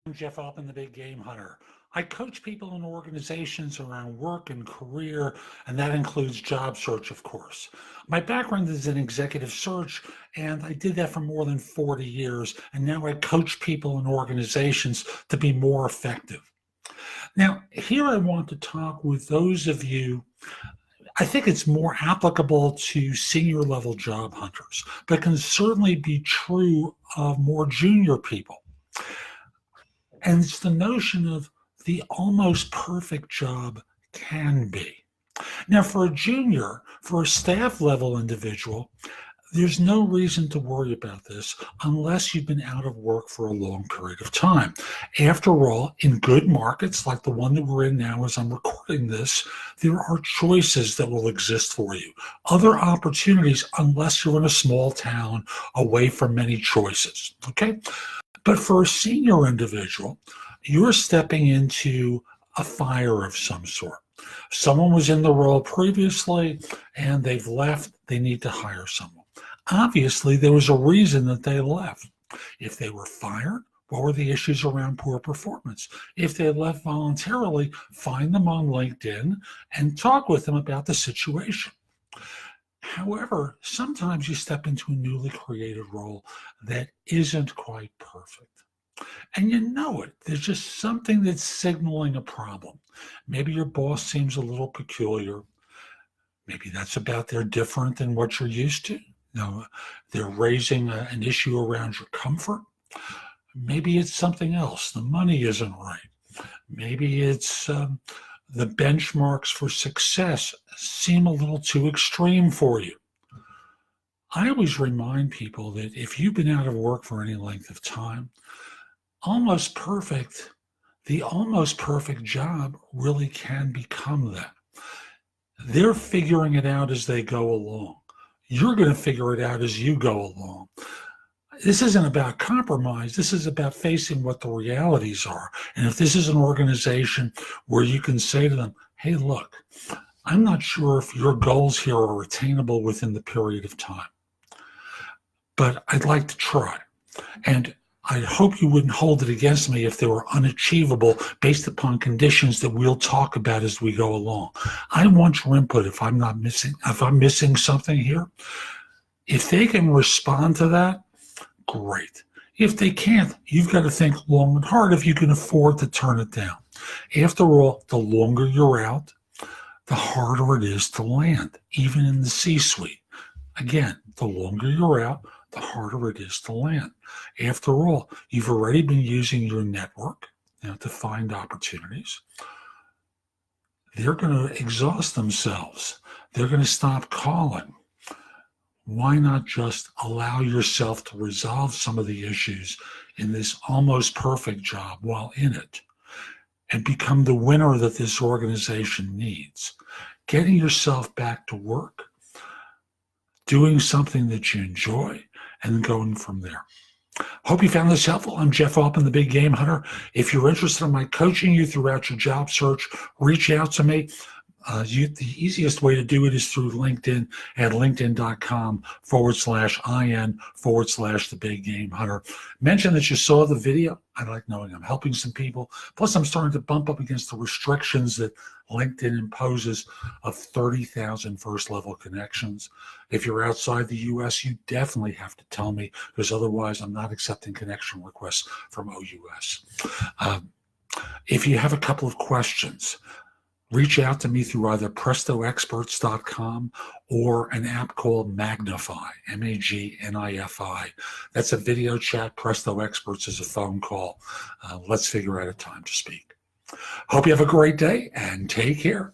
I'm Jeff Altman, the Big Game Hunter. I coach people in organizations around work and career, and that includes job search, of course. My background is in executive search, and I did that for more than 40 years, and now I coach people in organizations to be more effective. Now, here I want to talk with those of you. I think it's more applicable to senior level job hunters, but can certainly be true of more junior people. And it's the notion of the almost perfect job can be. Now, for a junior, for a staff level individual, there's no reason to worry about this unless you've been out of work for a long period of time. After all, in good markets like the one that we're in now as I'm recording this, there are choices that will exist for you. Other opportunities unless you're in a small town away from many choices, okay? But for a senior individual, you're stepping into a fire of some sort. Someone was in the role previously and they've left, they need to hire someone. Obviously, there was a reason that they left. If they were fired, what were the issues around poor performance? If they left voluntarily, find them on LinkedIn and talk with them about the situation. However, sometimes you step into a newly created role that isn't quite perfect. And you know it. There's just something that's signaling a problem. Maybe your boss seems a little peculiar. Maybe that's about they're different than what you're used to. They're raising an issue around your comfort. Maybe it's something else. The money isn't right. Maybe it's the benchmarks for success seem a little too extreme for you. I always remind people that if you've been out of work for any length of time, the almost perfect job really can become that. They're figuring it out as they go along. You're going to figure it out as you go along. This isn't about compromise. This is about facing what the realities are. And if this is an organization where you can say to them, hey, look, I'm not sure if your goals here are attainable within the period of time, but I'd like to try. And I hope you wouldn't hold it against me if they were unachievable based upon conditions that we'll talk about as we go along. I want your input if I'm missing something here. If they can respond to that, great. If they can't, you've got to think long and hard if you can afford to turn it down. After all, the longer you're out, the harder it is to land, even in the C-suite. Again, the longer you're out, the harder it is to land. After all, you've already been using your network to find opportunities. They're going to exhaust themselves. They're going to stop calling. Why not just allow yourself to resolve some of the issues in this almost perfect job while in it and become the winner that this organization needs? Getting yourself back to work, doing something that you enjoy, and going from there. Hope you found this helpful. I'm Jeff Altman, the Big Game Hunter. If you're interested in my coaching you throughout your job search, reach out to me. The easiest way to do it is through LinkedIn at linkedin.com/IN/the Big Game Hunter. Mention that you saw the video. I like knowing I'm helping some people. Plus, I'm starting to bump up against the restrictions that LinkedIn imposes of 30,000 first-level connections. If you're outside the U.S., you definitely have to tell me, because otherwise I'm not accepting connection requests from OUS. If you have a couple of questions, reach out to me through either prestoexperts.com or an app called Magnify, M-A-G-N-I-F-I. That's a video chat. Presto Experts is a phone call. Let's figure out a time to speak. Hope you have a great day and take care.